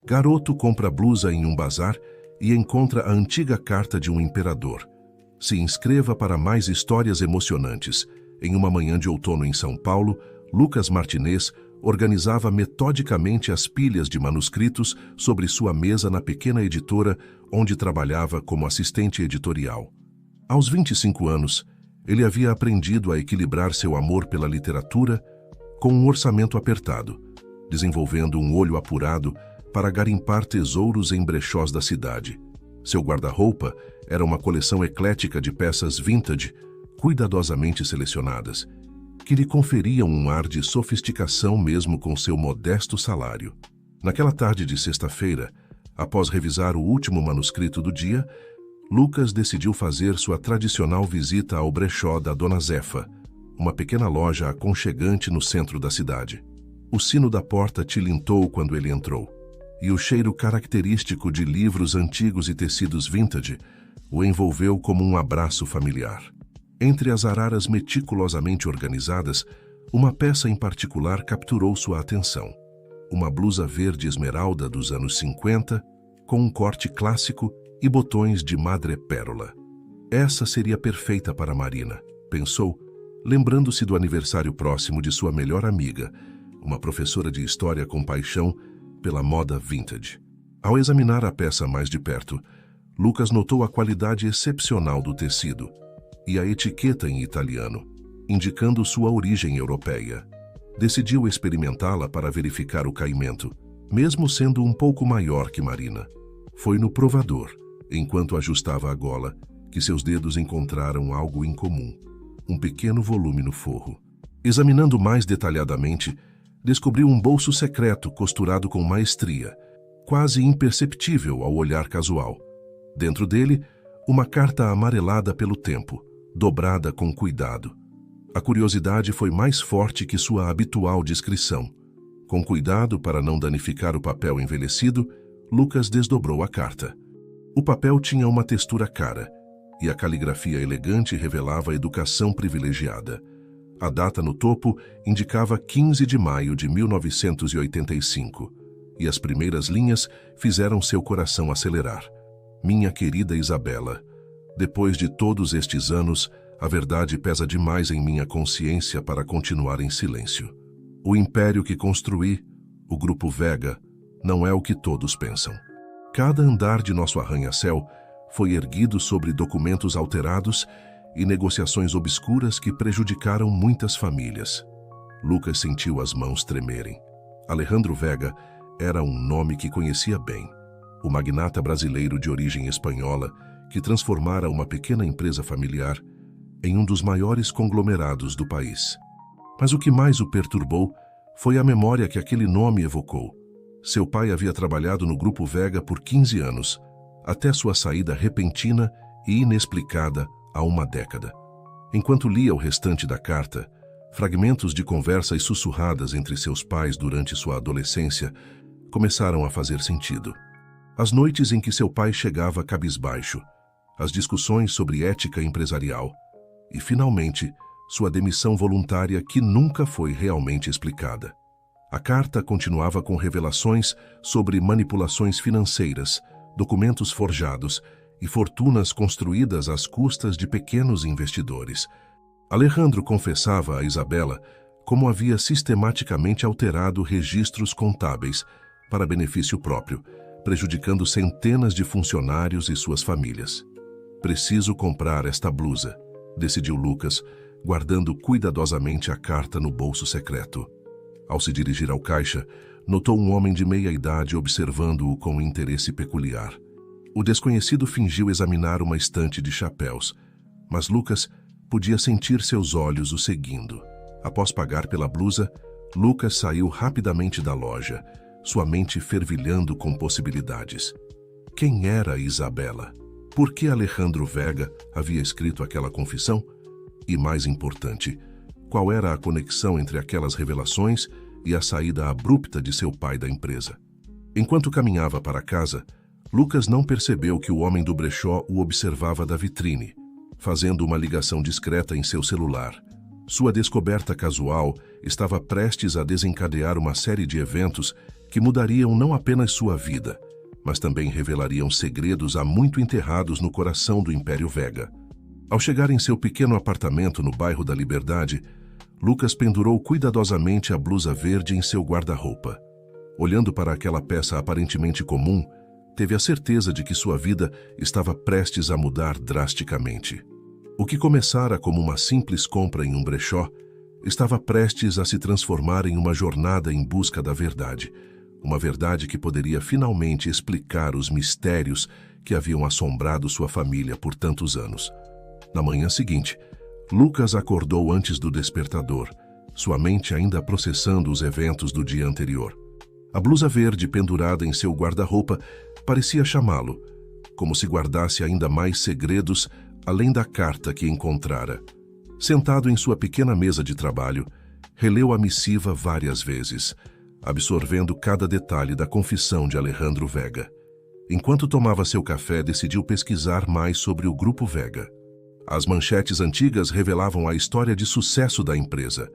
Garoto compra blusa em um bazar e encontra a antiga carta de um imperador. Se inscreva para mais histórias emocionantes. Em uma manhã de outono em São Paulo, Lucas Martinez organizava metodicamente as pilhas de manuscritos sobre sua mesa na pequena editora onde trabalhava como assistente editorial. Aos 25 anos, ele havia aprendido a equilibrar seu amor pela literatura com um orçamento apertado, desenvolvendo um olho apurado para garimpar tesouros em brechós da cidade. Seu guarda-roupa era uma coleção eclética de peças vintage, cuidadosamente selecionadas, que lhe conferiam um ar de sofisticação mesmo com seu modesto salário. Naquela tarde de sexta-feira, após revisar o último manuscrito do dia, Lucas decidiu fazer sua tradicional visita ao brechó da Dona Zefa, uma pequena loja aconchegante no centro da cidade. O sino da porta tilintou quando ele entrou, e o cheiro característico de livros antigos e tecidos vintage o envolveu como um abraço familiar. Entre as araras meticulosamente organizadas, uma peça em particular capturou sua atenção. Uma blusa verde esmeralda dos anos 50, com um corte clássico e botões de madrepérola. Essa seria perfeita para Marina, pensou, lembrando-se do aniversário próximo de sua melhor amiga, uma professora de história com paixão pela moda vintage. Ao examinar a peça mais de perto, Lucas notou a qualidade excepcional do tecido e a etiqueta em italiano, indicando sua origem europeia. Decidiu experimentá-la para verificar o caimento, mesmo sendo um pouco maior que Marina. Foi no provador, enquanto ajustava a gola, que seus dedos encontraram algo incomum, um pequeno volume no forro. Examinando mais detalhadamente, descobriu um bolso secreto costurado com maestria, quase imperceptível ao olhar casual. Dentro dele, uma carta amarelada pelo tempo, dobrada com cuidado. A curiosidade foi mais forte que sua habitual discrição. Com cuidado para não danificar o papel envelhecido, Lucas desdobrou a carta. O papel tinha uma textura cara, e a caligrafia elegante revelava educação privilegiada. A data no topo indicava 15 de maio de 1985, e as primeiras linhas fizeram seu coração acelerar. Minha querida Isabela, depois de todos estes anos, a verdade pesa demais em minha consciência para continuar em silêncio. O império que construí, o Grupo Vega, não é o que todos pensam. Cada andar de nosso arranha-céu foi erguido sobre documentos alterados e negociações obscuras que prejudicaram muitas famílias. Lucas sentiu as mãos tremerem. Alejandro Vega era um nome que conhecia bem. O magnata brasileiro de origem espanhola que transformara uma pequena empresa familiar em um dos maiores conglomerados do país. Mas o que mais o perturbou foi a memória que aquele nome evocou. Seu pai havia trabalhado no Grupo Vega por 15 anos, até sua saída repentina e inexplicada há uma década. Enquanto lia o restante da carta, fragmentos de conversas sussurradas entre seus pais durante sua adolescência começaram a fazer sentido. As noites em que seu pai chegava cabisbaixo, as discussões sobre ética empresarial e, finalmente, sua demissão voluntária que nunca foi realmente explicada. A carta continuava com revelações sobre manipulações financeiras, documentos forjados e fortunas construídas às custas de pequenos investidores. Alejandro confessava a Isabela como havia sistematicamente alterado registros contábeis para benefício próprio, prejudicando centenas de funcionários e suas famílias. Preciso comprar esta blusa, decidiu Lucas, guardando cuidadosamente a carta no bolso secreto. Ao se dirigir ao caixa, notou um homem de meia idade observando-o com interesse peculiar. O desconhecido fingiu examinar uma estante de chapéus, mas Lucas podia sentir seus olhos o seguindo. Após pagar pela blusa, Lucas saiu rapidamente da loja, sua mente fervilhando com possibilidades. Quem era Isabela? Por que Alejandro Vega havia escrito aquela confissão? E, mais importante, qual era a conexão entre aquelas revelações e a saída abrupta de seu pai da empresa? Enquanto caminhava para casa, Lucas não percebeu que o homem do brechó o observava da vitrine, fazendo uma ligação discreta em seu celular. Sua descoberta casual estava prestes a desencadear uma série de eventos que mudariam não apenas sua vida, mas também revelariam segredos há muito enterrados no coração do Império Vega. Ao chegar em seu pequeno apartamento no bairro da Liberdade, Lucas pendurou cuidadosamente a blusa verde em seu guarda-roupa. Olhando para aquela peça aparentemente comum, teve a certeza de que sua vida estava prestes a mudar drasticamente. O que começara como uma simples compra em um brechó estava prestes a se transformar em uma jornada em busca da verdade, uma verdade que poderia finalmente explicar os mistérios que haviam assombrado sua família por tantos anos. Na manhã seguinte, Lucas acordou antes do despertador, sua mente ainda processando os eventos do dia anterior. A blusa verde pendurada em seu guarda-roupa parecia chamá-lo, como se guardasse ainda mais segredos além da carta que encontrara. Sentado em sua pequena mesa de trabalho, releu a missiva várias vezes, absorvendo cada detalhe da confissão de Alejandro Vega. Enquanto tomava seu café, decidiu pesquisar mais sobre o Grupo Vega. As manchetes antigas revelavam a história de sucesso da empresa.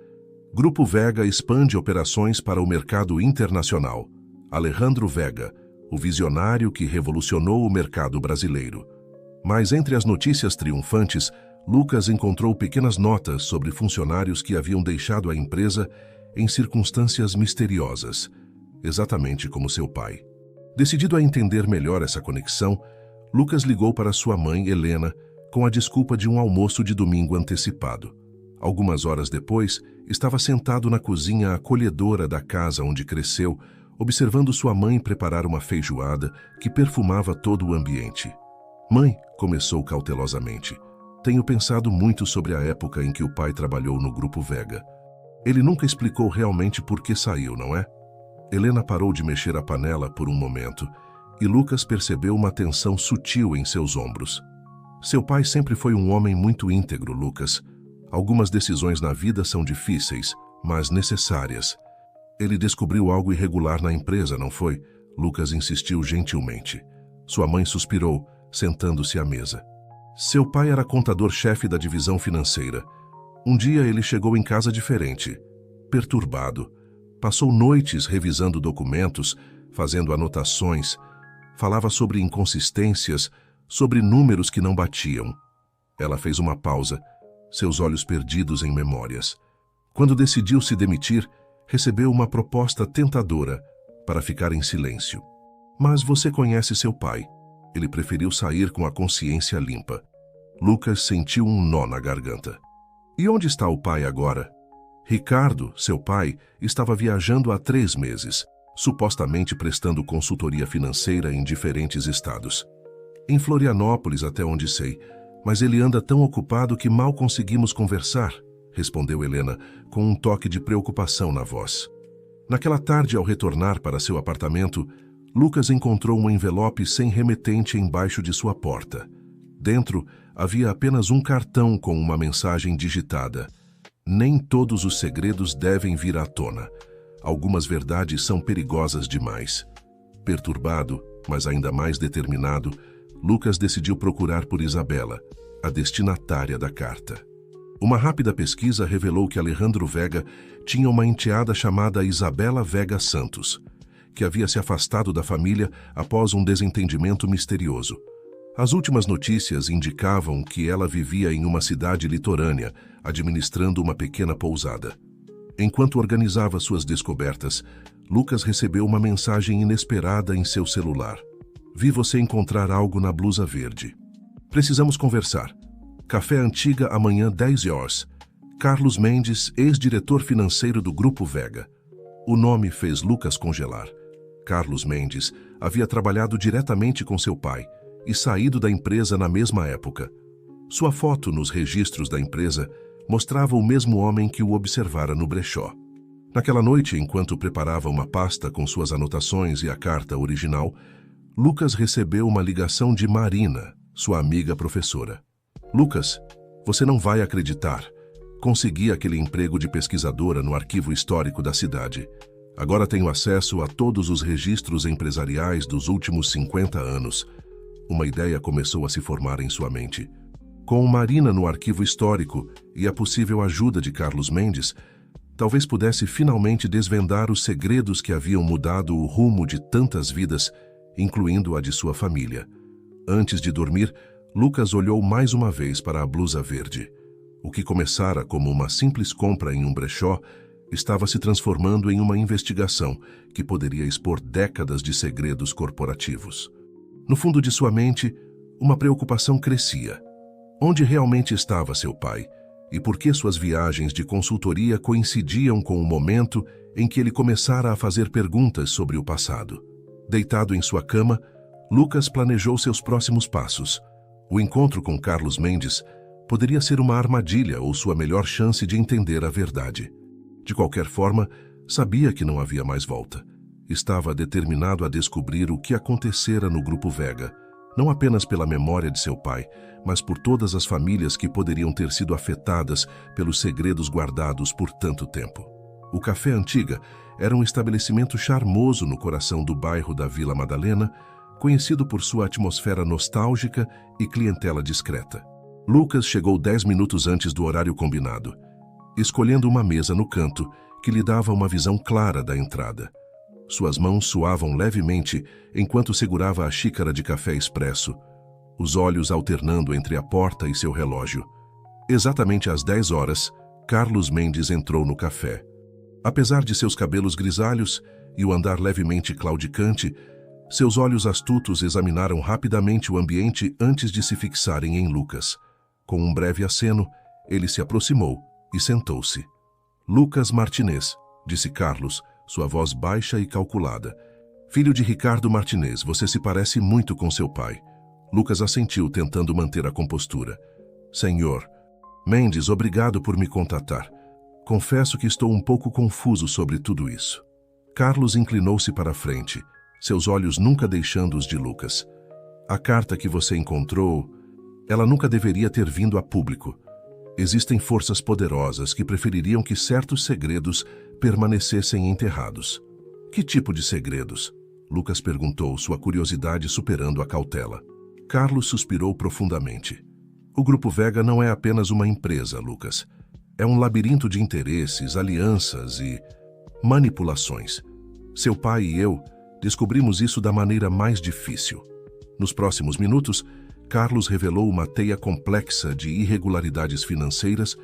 Grupo Vega expande operações para o mercado internacional. Alejandro Vega, o visionário que revolucionou o mercado brasileiro. Mas entre as notícias triunfantes, Lucas encontrou pequenas notas sobre funcionários que haviam deixado a empresa em circunstâncias misteriosas, exatamente como seu pai. Decidido a entender melhor essa conexão, Lucas ligou para sua mãe, Helena, com a desculpa de um almoço de domingo antecipado. Algumas horas depois, estava sentado na cozinha acolhedora da casa onde cresceu, observando sua mãe preparar uma feijoada que perfumava todo o ambiente. "Mãe", começou cautelosamente, "tenho pensado muito sobre a época em que o pai trabalhou no Grupo Vega. Ele nunca explicou realmente por que saiu, não é?" Helena parou de mexer a panela por um momento e Lucas percebeu uma tensão sutil em seus ombros. "Seu pai sempre foi um homem muito íntegro, Lucas. Algumas decisões na vida são difíceis, mas necessárias. Ele descobriu algo irregular na empresa, não foi?" Lucas insistiu gentilmente. Sua mãe suspirou, sentando-se à mesa. Seu pai era contador-chefe da divisão financeira. Um dia ele chegou em casa diferente, perturbado. Passou noites revisando documentos, fazendo anotações. Falava sobre inconsistências, sobre números que não batiam. Ela fez uma pausa, seus olhos perdidos em memórias. Quando decidiu se demitir, recebeu uma proposta tentadora para ficar em silêncio. "Mas você conhece seu pai." Ele preferiu sair com a consciência limpa. Lucas sentiu um nó na garganta. "E onde está o pai agora?" Ricardo, seu pai, estava viajando há 3 meses, supostamente prestando consultoria financeira em diferentes estados. "Em Florianópolis, até onde sei, mas ele anda tão ocupado que mal conseguimos conversar", respondeu Helena, com um toque de preocupação na voz. Naquela tarde, ao retornar para seu apartamento, Lucas encontrou um envelope sem remetente embaixo de sua porta. Dentro, havia apenas um cartão com uma mensagem digitada. "Nem todos os segredos devem vir à tona. Algumas verdades são perigosas demais." Perturbado, mas ainda mais determinado, Lucas decidiu procurar por Isabela, a destinatária da carta. Uma rápida pesquisa revelou que Alejandro Vega tinha uma enteada chamada Isabela Vega Santos, que havia se afastado da família após um desentendimento misterioso. As últimas notícias indicavam que ela vivia em uma cidade litorânea, administrando uma pequena pousada. Enquanto organizava suas descobertas, Lucas recebeu uma mensagem inesperada em seu celular. "Vi você encontrar algo na blusa verde. Precisamos conversar. Café Antiga amanhã 10 horas. Carlos Mendes, ex-diretor financeiro do Grupo Vega." O nome fez Lucas congelar. Carlos Mendes havia trabalhado diretamente com seu pai e saído da empresa na mesma época. Sua foto nos registros da empresa mostrava o mesmo homem que o observara no brechó. Naquela noite, enquanto preparava uma pasta com suas anotações e a carta original, Lucas recebeu uma ligação de Marina, sua amiga professora. "Lucas, você não vai acreditar. Consegui aquele emprego de pesquisadora no arquivo histórico da cidade. Agora tenho acesso a todos os registros empresariais dos últimos 50 anos. Uma ideia começou a se formar em sua mente. Com Marina no arquivo histórico e a possível ajuda de Carlos Mendes, Talvez pudesse finalmente desvendar os segredos que haviam mudado o rumo de tantas vidas, incluindo a de sua família. Antes de dormir, Lucas olhou mais uma vez para a blusa verde. O que começara como uma simples compra em um brechó estava se transformando em uma investigação que poderia expor décadas de segredos corporativos. No fundo de sua mente, uma preocupação crescia. Onde realmente estava seu pai? E por que suas viagens de consultoria coincidiam com o momento em que ele começara a fazer perguntas sobre o passado? Deitado em sua cama, Lucas planejou seus próximos passos. O encontro com Carlos Mendes poderia ser uma armadilha ou sua melhor chance de entender a verdade. De qualquer forma, sabia que não havia mais volta. Estava determinado a descobrir o que acontecera no Grupo Vega, não apenas pela memória de seu pai, mas por todas as famílias que poderiam ter sido afetadas pelos segredos guardados por tanto tempo. O Café Antiga era um estabelecimento charmoso no coração do bairro da Vila Madalena, conhecido por sua atmosfera nostálgica e clientela discreta. Lucas chegou 10 minutos antes do horário combinado, escolhendo uma mesa no canto que lhe dava uma visão clara da entrada. Suas mãos suavam levemente enquanto segurava a xícara de café expresso, os olhos alternando entre a porta e seu relógio. Exatamente às 10 horas, Carlos Mendes entrou no café. Apesar de seus cabelos grisalhos e o andar levemente claudicante, seus olhos astutos examinaram rapidamente o ambiente antes de se fixarem em Lucas. Com um breve aceno, ele se aproximou e sentou-se. Lucas Martinez, disse Carlos, sua voz baixa e calculada. Filho de Ricardo Martinez, você se parece muito com seu pai. Lucas assentiu, tentando manter a compostura. Senhor Mendes, obrigado por me contatar. Confesso que estou um pouco confuso sobre tudo isso. Carlos inclinou-se para a frente, seus olhos nunca deixando os de Lucas. A carta que você encontrou, ela nunca deveria ter vindo a público. Existem forças poderosas que prefeririam que certos segredos permanecessem enterrados. Que tipo de segredos? Lucas perguntou, sua curiosidade superando a cautela. Carlos suspirou profundamente. O Grupo Vega não é apenas uma empresa, Lucas. É um labirinto de interesses, alianças e manipulações. Seu pai e eu descobrimos isso da maneira mais difícil. Nos próximos minutos, Carlos revelou uma teia complexa de irregularidades financeiras,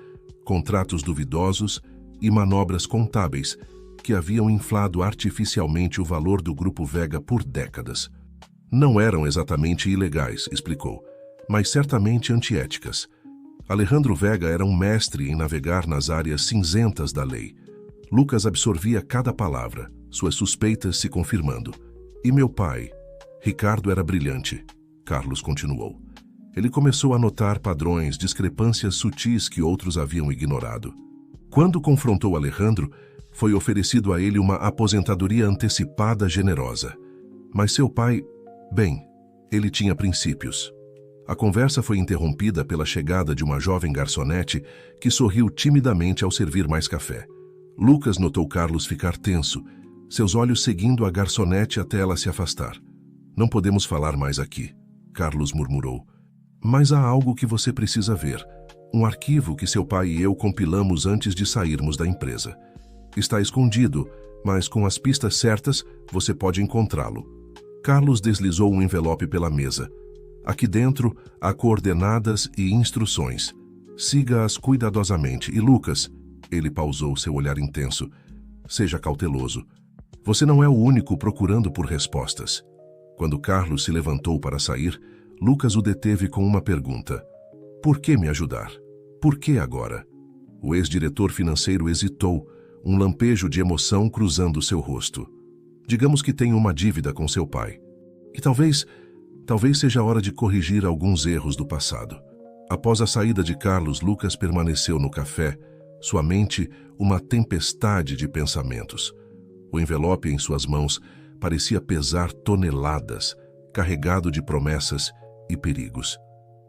contratos duvidosos e manobras contábeis que haviam inflado artificialmente o valor do Grupo Vega por décadas. Não eram exatamente ilegais, explicou, mas certamente antiéticas. Alejandro Vega era um mestre em navegar nas áreas cinzentas da lei. Lucas absorvia cada palavra, suas suspeitas se confirmando. E meu pai, Ricardo, era brilhante. Carlos continuou. Ele começou a notar padrões, discrepâncias sutis que outros haviam ignorado. Quando confrontou Alejandro, foi oferecido a ele uma aposentadoria antecipada generosa. Mas seu pai, bem, ele tinha princípios. A conversa foi interrompida pela chegada de uma jovem garçonete que sorriu timidamente ao servir mais café. Lucas notou Carlos ficar tenso, seus olhos seguindo a garçonete até ela se afastar. Não podemos falar mais aqui, Carlos murmurou. Mas há algo que você precisa ver. Um arquivo que seu pai e eu compilamos antes de sairmos da empresa. Está escondido, mas com as pistas certas, você pode encontrá-lo. Carlos deslizou um envelope pela mesa. Aqui dentro há coordenadas e instruções. Siga-as cuidadosamente. E Lucas, ele pausou, seu olhar intenso. Seja cauteloso. Você não é o único procurando por respostas. Quando Carlos se levantou para sair, Lucas o deteve com uma pergunta. Por que me ajudar? Por que agora? O ex-diretor financeiro hesitou, um lampejo de emoção cruzando seu rosto. Digamos que tenho uma dívida com seu pai. E talvez seja a hora de corrigir alguns erros do passado. Após a saída de Carlos, Lucas permaneceu no café, sua mente uma tempestade de pensamentos. O envelope em suas mãos parecia pesar toneladas, carregado de promessas e perigos.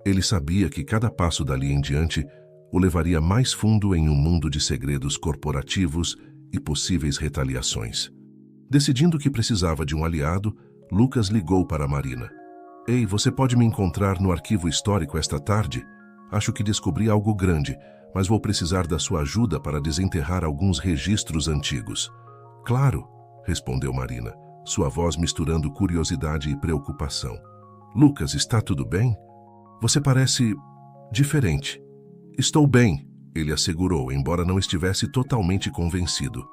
Ele sabia que cada passo dali em diante o levaria mais fundo em um mundo de segredos corporativos e possíveis retaliações. Decidindo que precisava de um aliado, Lucas ligou para Marina. Ei, você pode me encontrar no arquivo histórico esta tarde? Acho que descobri algo grande, mas vou precisar da sua ajuda para desenterrar alguns registros antigos. Claro, respondeu Marina, sua voz misturando curiosidade e preocupação. Lucas, está tudo bem? Você parece diferente. Estou bem, ele assegurou, embora não estivesse totalmente convencido.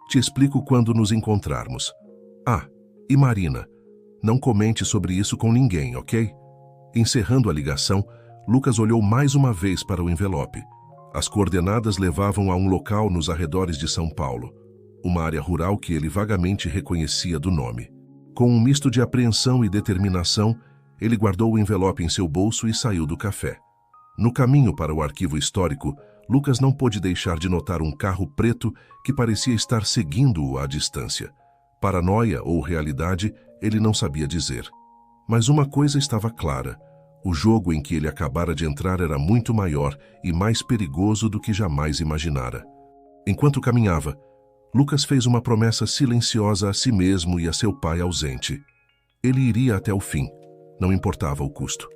Te explico quando nos encontrarmos. Ah, e Marina, não comente sobre isso com ninguém, ok? Encerrando a ligação, Lucas olhou mais uma vez para o envelope. As coordenadas levavam a um local nos arredores de São Paulo, uma área rural que ele vagamente reconhecia do nome. Com um misto de apreensão e determinação, ele guardou o envelope em seu bolso e saiu do café. No caminho para o arquivo histórico, Lucas não pôde deixar de notar um carro preto que parecia estar seguindo-o à distância. Paranoia ou realidade, ele não sabia dizer. Mas uma coisa estava clara: o jogo em que ele acabara de entrar era muito maior e mais perigoso do que jamais imaginara. Enquanto caminhava, Lucas fez uma promessa silenciosa a si mesmo e a seu pai ausente. Ele iria até o fim, não importava o custo.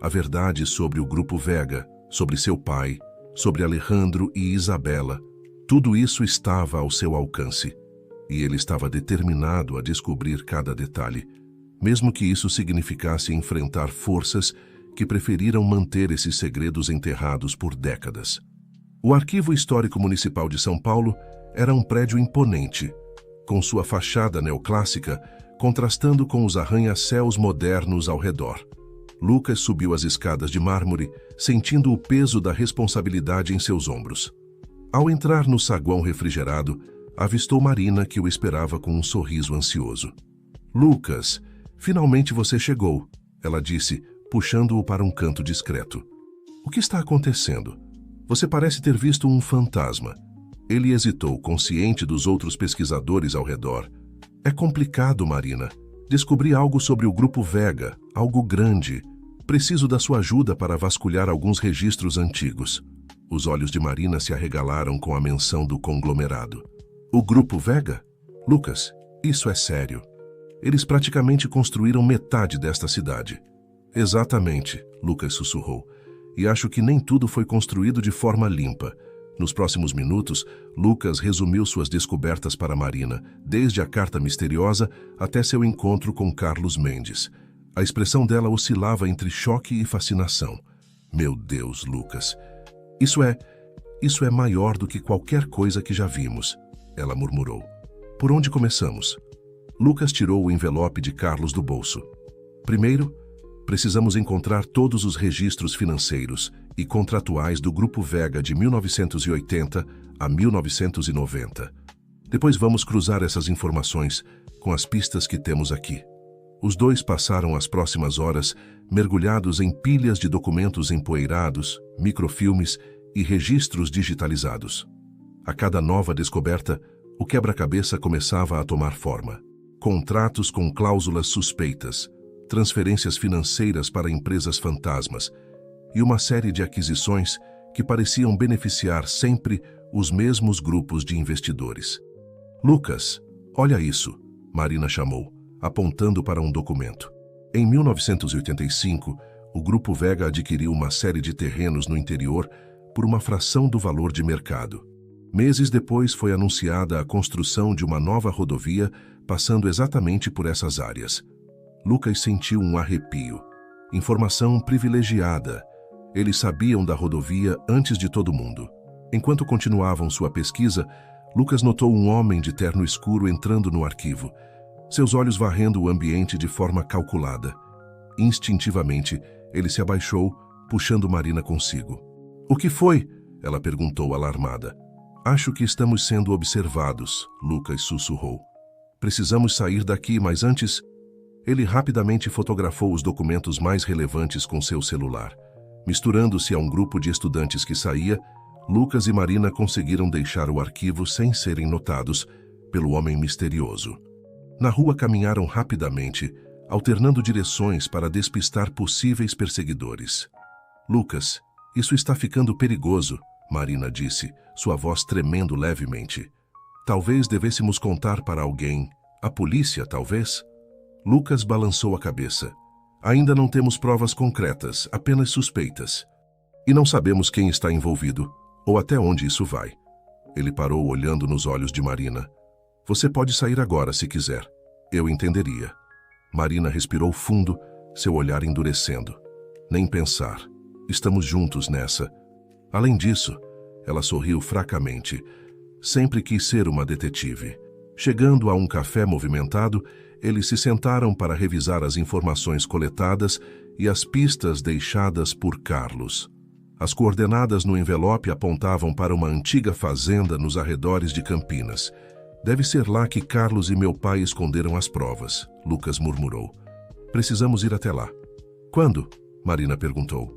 A verdade sobre o Grupo Vega, sobre seu pai, sobre Alejandro e Isabela, tudo isso estava ao seu alcance. E ele estava determinado a descobrir cada detalhe, mesmo que isso significasse enfrentar forças que preferiram manter esses segredos enterrados por décadas. O Arquivo Histórico Municipal de São Paulo era um prédio imponente, com sua fachada neoclássica contrastando com os arranha-céus modernos ao redor. Lucas subiu as escadas de mármore, sentindo o peso da responsabilidade em seus ombros. Ao entrar no saguão refrigerado, avistou Marina, que o esperava com um sorriso ansioso. Lucas, finalmente você chegou, ela disse, puxando-o para um canto discreto. O que está acontecendo? Você parece ter visto um fantasma. Ele hesitou, consciente dos outros pesquisadores ao redor. É complicado, Marina. Descobri algo sobre o Grupo Vega, algo grande. Preciso da sua ajuda para vasculhar alguns registros antigos. Os olhos de Marina se arregalaram com a menção do conglomerado. O Grupo Vega? Lucas, isso é sério. Eles praticamente construíram metade desta cidade. Exatamente, Lucas sussurrou. E acho que nem tudo foi construído de forma limpa. Nos próximos minutos, Lucas resumiu suas descobertas para Marina, desde a carta misteriosa até seu encontro com Carlos Mendes. A expressão dela oscilava entre choque e fascinação. Meu Deus, Lucas. Isso é maior do que qualquer coisa que já vimos, ela murmurou. Por onde começamos? Lucas tirou o envelope de Carlos do bolso. Primeiro, precisamos encontrar todos os registros financeiros e contratuais do Grupo Vega de 1980 a 1990. Depois vamos cruzar essas informações com as pistas que temos aqui. Os dois passaram as próximas horas mergulhados em pilhas de documentos empoeirados, microfilmes e registros digitalizados. A cada nova descoberta, o quebra-cabeça começava a tomar forma. Contratos com cláusulas suspeitas, transferências financeiras para empresas fantasmas e uma série de aquisições que pareciam beneficiar sempre os mesmos grupos de investidores. Lucas, olha isso, Marina chamou, apontando para um documento. Em 1985, o Grupo Vega adquiriu uma série de terrenos no interior por uma fração do valor de mercado. Meses depois foi anunciada a construção de uma nova rodovia passando exatamente por essas áreas. Lucas sentiu um arrepio. Informação privilegiada. Eles sabiam da rodovia antes de todo mundo. Enquanto continuavam sua pesquisa, Lucas notou um homem de terno escuro entrando no arquivo, seus olhos varrendo o ambiente de forma calculada. Instintivamente, ele se abaixou, puxando Marina consigo. O que foi? Ela perguntou alarmada. Acho que estamos sendo observados, Lucas sussurrou. Precisamos sair daqui, mas antes... Ele rapidamente fotografou os documentos mais relevantes com seu celular. Misturando-se a um grupo de estudantes que saía, Lucas e Marina conseguiram deixar o arquivo sem serem notados pelo homem misterioso. Na rua caminharam rapidamente, alternando direções para despistar possíveis perseguidores. Lucas, isso está ficando perigoso, Marina disse, sua voz tremendo levemente. Talvez devêssemos contar para alguém. A polícia, talvez? Lucas balançou a cabeça. Ainda não temos provas concretas, apenas suspeitas. E não sabemos quem está envolvido. Ou até onde isso vai? Ele parou olhando nos olhos de Marina. Você pode sair agora se quiser. Eu entenderia. Marina respirou fundo, seu olhar endurecendo. Nem pensar. Estamos juntos nessa. Além disso, ela sorriu fracamente. Sempre quis ser uma detetive. Chegando a um café movimentado, eles se sentaram para revisar as informações coletadas e as pistas deixadas por Carlos. As coordenadas no envelope apontavam para uma antiga fazenda nos arredores de Campinas. Deve ser lá que Carlos e meu pai esconderam as provas, Lucas murmurou. Precisamos ir até lá. Quando? Marina perguntou.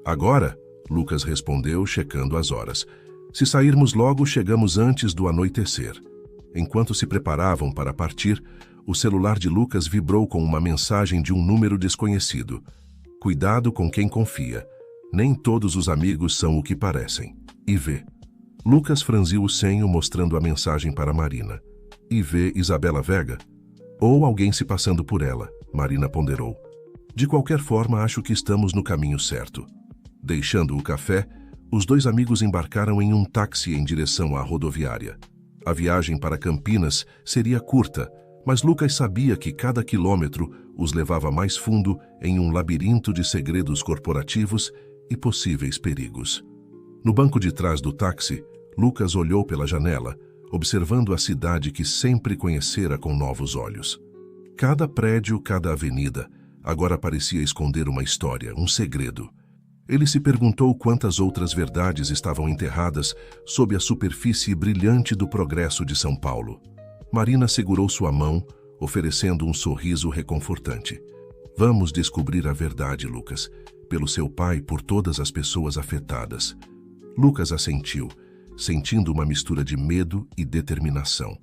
Agora? Lucas respondeu, checando as horas. Se sairmos logo, chegamos antes do anoitecer. Enquanto se preparavam para partir, o celular de Lucas vibrou com uma mensagem de um número desconhecido. Cuidado com quem confia. Nem todos os amigos são o que parecem. IV. Lucas franziu o senho mostrando a mensagem para Marina. IV Isabela Vega? Ou alguém se passando por ela, Marina ponderou. De qualquer forma, acho que estamos no caminho certo. Deixando o café, os dois amigos embarcaram em um táxi em direção à rodoviária. A viagem para Campinas seria curta, mas Lucas sabia que cada quilômetro os levava mais fundo em um labirinto de segredos corporativos e possíveis perigos. No banco de trás do táxi, Lucas olhou pela janela, observando a cidade que sempre conhecera com novos olhos. Cada prédio, cada avenida, agora parecia esconder uma história, um segredo. Ele se perguntou quantas outras verdades estavam enterradas sob a superfície brilhante do progresso de São Paulo. Marina segurou sua mão, oferecendo um sorriso reconfortante. Vamos descobrir a verdade, Lucas, pelo seu pai e por todas as pessoas afetadas. Lucas assentiu, sentindo uma mistura de medo e determinação.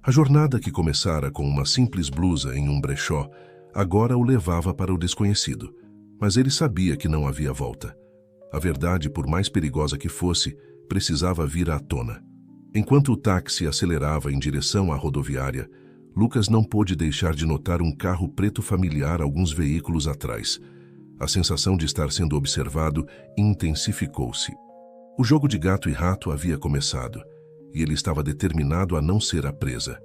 A jornada que começara com uma simples blusa em um brechó, agora o levava para o desconhecido. Mas ele sabia que não havia volta. A verdade, por mais perigosa que fosse, precisava vir à tona. Enquanto o táxi acelerava em direção à rodoviária, Lucas não pôde deixar de notar um carro preto familiar alguns veículos atrás. A sensação de estar sendo observado intensificou-se. O jogo de gato e rato havia começado, e ele estava determinado a não ser a presa.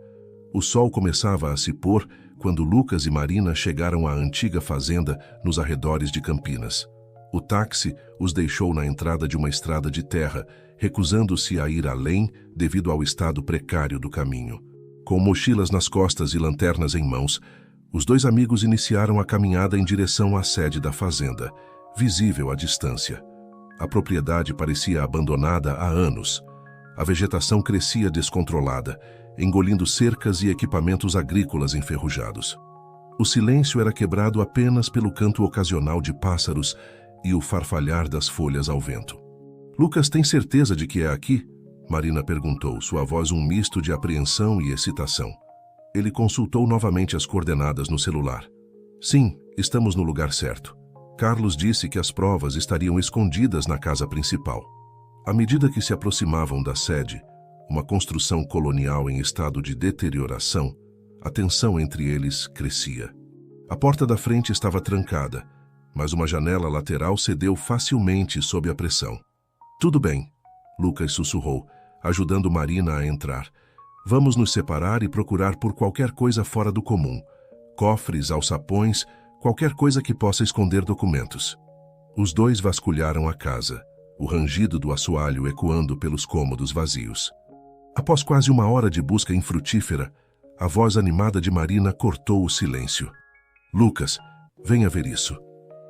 O sol começava a se pôr quando Lucas e Marina chegaram à antiga fazenda nos arredores de Campinas. O táxi os deixou na entrada de uma estrada de terra, recusando-se a ir além devido ao estado precário do caminho. Com mochilas nas costas e lanternas em mãos, os dois amigos iniciaram a caminhada em direção à sede da fazenda, visível à distância. A propriedade parecia abandonada há anos. A vegetação crescia descontrolada, engolindo cercas e equipamentos agrícolas enferrujados. O silêncio era quebrado apenas pelo canto ocasional de pássaros e o farfalhar das folhas ao vento. Lucas tem certeza de que é aqui? Marina perguntou, sua voz um misto de apreensão e excitação. Ele consultou novamente as coordenadas no celular. Sim, estamos no lugar certo. Carlos disse que as provas estariam escondidas na casa principal. À medida que se aproximavam da sede, uma construção colonial em estado de deterioração, a tensão entre eles crescia. A porta da frente estava trancada, mas uma janela lateral cedeu facilmente sob a pressão. Tudo bem, Lucas sussurrou, ajudando Marina a entrar. Vamos nos separar e procurar por qualquer coisa fora do comum. Cofres, alçapões, qualquer coisa que possa esconder documentos. Os dois vasculharam a casa, o rangido do assoalho ecoando pelos cômodos vazios. Após quase uma hora de busca infrutífera, a voz animada de Marina cortou o silêncio. Lucas, venha ver isso.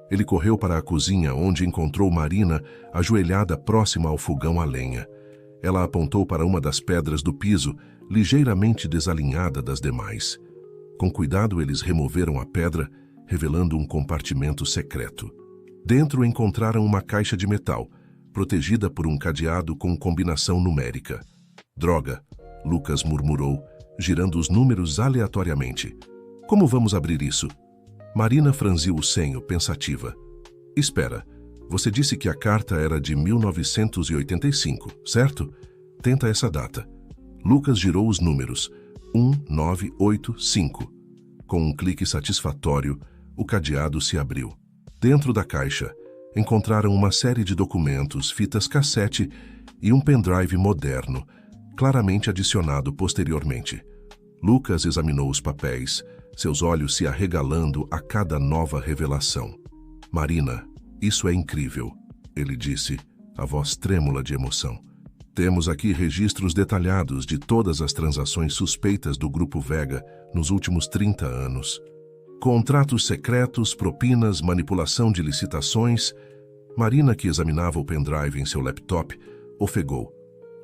Ele correu para a cozinha, onde encontrou Marina ajoelhada próxima ao fogão a lenha. Ela apontou para uma das pedras do piso, ligeiramente desalinhada das demais. Com cuidado, eles removeram a pedra, revelando um compartimento secreto. Dentro encontraram uma caixa de metal, protegida por um cadeado com combinação numérica. Droga, Lucas murmurou, girando os números aleatoriamente. Como vamos abrir isso? Marina franziu o senho, pensativa. Espera, você disse que a carta era de 1985, certo? Tenta essa data. Lucas girou os números. 1985. Com um clique satisfatório, o cadeado se abriu. Dentro da caixa, encontraram uma série de documentos, fitas cassete e um pendrive moderno, claramente adicionado posteriormente. Lucas examinou os papéis, seus olhos se arregalando a cada nova revelação. "Marina, isso é incrível", ele disse, a voz trêmula de emoção. "Temos aqui registros detalhados de todas as transações suspeitas do Grupo Vega nos últimos 30 anos. Contratos secretos, propinas, manipulação de licitações." Marina, que examinava o pendrive em seu laptop, ofegou.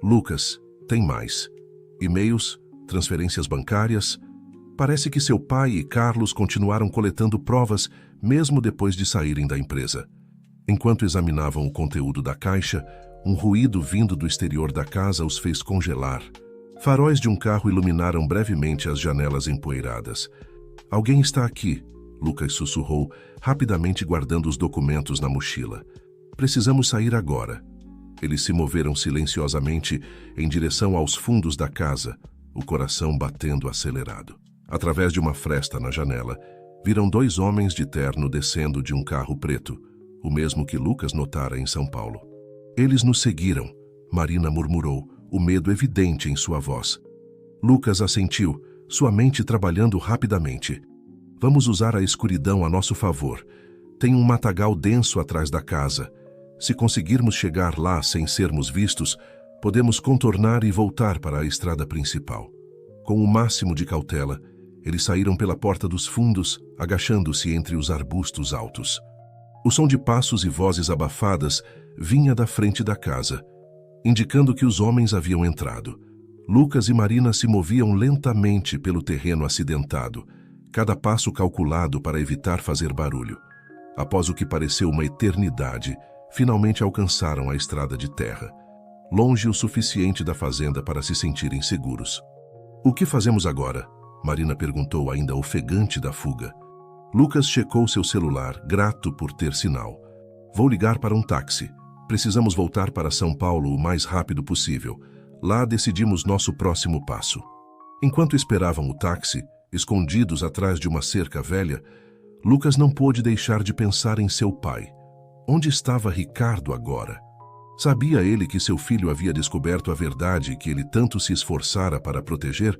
"Lucas, tem mais. E-mails, transferências bancárias. Parece que seu pai e Carlos continuaram coletando provas mesmo depois de saírem da empresa." Enquanto examinavam o conteúdo da caixa, um ruído vindo do exterior da casa os fez congelar. Faróis de um carro iluminaram brevemente as janelas empoeiradas. "Alguém está aqui", Lucas sussurrou, rapidamente guardando os documentos na mochila. "Precisamos sair agora." Eles se moveram silenciosamente em direção aos fundos da casa, o coração batendo acelerado. Através de uma fresta na janela, viram 2 homens de terno descendo de um carro preto, o mesmo que Lucas notara em São Paulo. "Eles nos seguiram", Marina murmurou, o medo evidente em sua voz. Lucas assentiu, sua mente trabalhando rapidamente. "Vamos usar a escuridão a nosso favor. Tem um matagal denso atrás da casa. Se conseguirmos chegar lá sem sermos vistos, podemos contornar e voltar para a estrada principal." Com o máximo de cautela, eles saíram pela porta dos fundos, agachando-se entre os arbustos altos. O som de passos e vozes abafadas vinha da frente da casa, indicando que os homens haviam entrado. Lucas e Marina se moviam lentamente pelo terreno acidentado, cada passo calculado para evitar fazer barulho. Após o que pareceu uma eternidade, finalmente alcançaram a estrada de terra, longe o suficiente da fazenda para se sentirem seguros. "O que fazemos agora?" Marina perguntou, ainda ofegante da fuga. Lucas checou seu celular, grato por ter sinal. "Vou ligar para um táxi. Precisamos voltar para São Paulo o mais rápido possível. Lá decidimos nosso próximo passo." Enquanto esperavam o táxi, escondidos atrás de uma cerca velha, Lucas não pôde deixar de pensar em seu pai. Onde estava Ricardo agora? Sabia ele que seu filho havia descoberto a verdade que ele tanto se esforçara para proteger?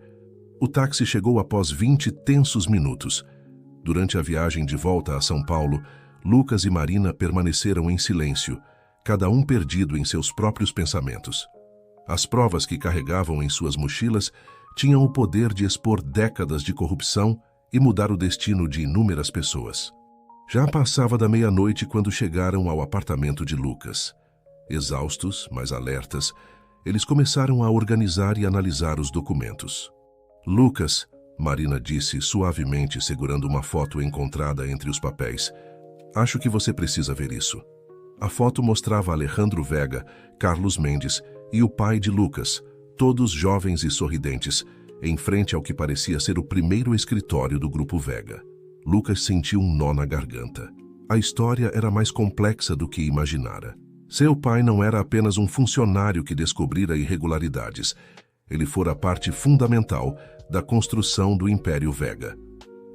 O táxi chegou após 20 tensos minutos. Durante a viagem de volta a São Paulo, Lucas e Marina permaneceram em silêncio, cada um perdido em seus próprios pensamentos. As provas que carregavam em suas mochilas tinham o poder de expor décadas de corrupção e mudar o destino de inúmeras pessoas. Já passava da meia-noite quando chegaram ao apartamento de Lucas. Exaustos, mas alertas, eles começaram a organizar e analisar os documentos. "Lucas", Marina disse suavemente, segurando uma foto encontrada entre os papéis, "acho que você precisa ver isso." A foto mostrava Alejandro Vega, Carlos Mendes e o pai de Lucas, todos jovens e sorridentes, em frente ao que parecia ser o primeiro escritório do Grupo Vega. Lucas sentiu um nó na garganta. A história era mais complexa do que imaginara. Seu pai não era apenas um funcionário que descobrira irregularidades. Ele fora parte fundamental da construção do Império Vega.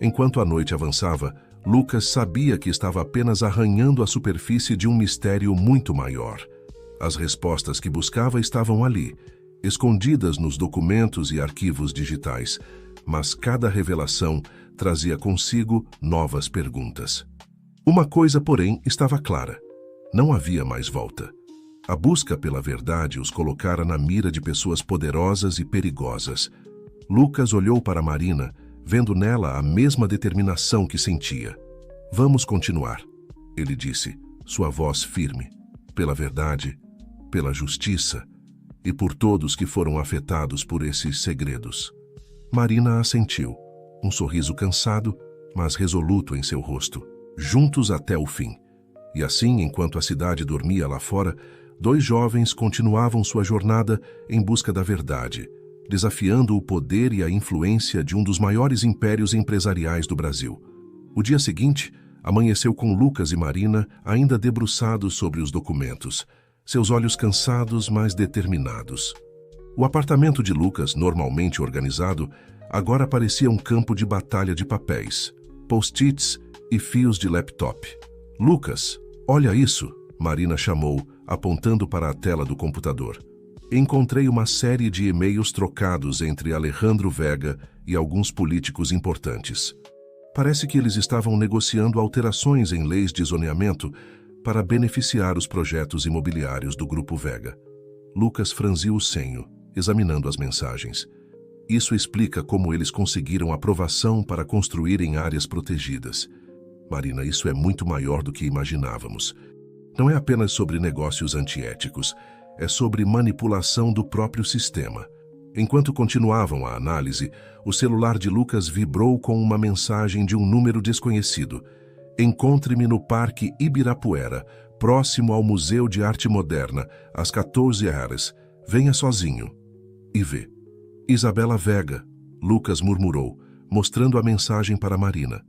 Enquanto a noite avançava, Lucas sabia que estava apenas arranhando a superfície de um mistério muito maior. As respostas que buscava estavam ali, escondidas nos documentos e arquivos digitais, mas cada revelação trazia consigo novas perguntas. Uma coisa, porém, estava clara. Não havia mais volta. A busca pela verdade os colocara na mira de pessoas poderosas e perigosas. Lucas olhou para Marina, vendo nela a mesma determinação que sentia. "Vamos continuar", ele disse, sua voz firme. "Pela verdade, pela justiça e por todos que foram afetados por esses segredos." Marina assentiu, um sorriso cansado, mas resoluto em seu rosto. Juntos até o fim. E assim, enquanto a cidade dormia lá fora, 2 jovens continuavam sua jornada em busca da verdade, desafiando o poder e a influência de um dos maiores impérios empresariais do Brasil. O dia seguinte amanheceu com Lucas e Marina ainda debruçados sobre os documentos, seus olhos cansados, mas determinados. O apartamento de Lucas, normalmente organizado, agora parecia um campo de batalha de papéis, post-its e fios de laptop. "Lucas, olha isso", Marina chamou, apontando para a tela do computador. Encontrei uma série de e-mails trocados entre Alejandro Vega e alguns políticos importantes. Parece que eles estavam negociando alterações em leis de zoneamento para beneficiar os projetos imobiliários do Grupo Vega. Lucas franziu o senho, examinando as mensagens. Isso explica como eles conseguiram aprovação para construir em áreas protegidas. Marina, isso é muito maior do que imaginávamos. Não é apenas sobre negócios antiéticos, é sobre manipulação do próprio sistema. Enquanto continuavam a análise, o celular de Lucas vibrou com uma mensagem de um número desconhecido. Encontre-me no Parque Ibirapuera, próximo ao Museu de Arte Moderna, às 14 horas. Venha sozinho. IV. Isabela Vega, Lucas murmurou, mostrando a mensagem para Marina.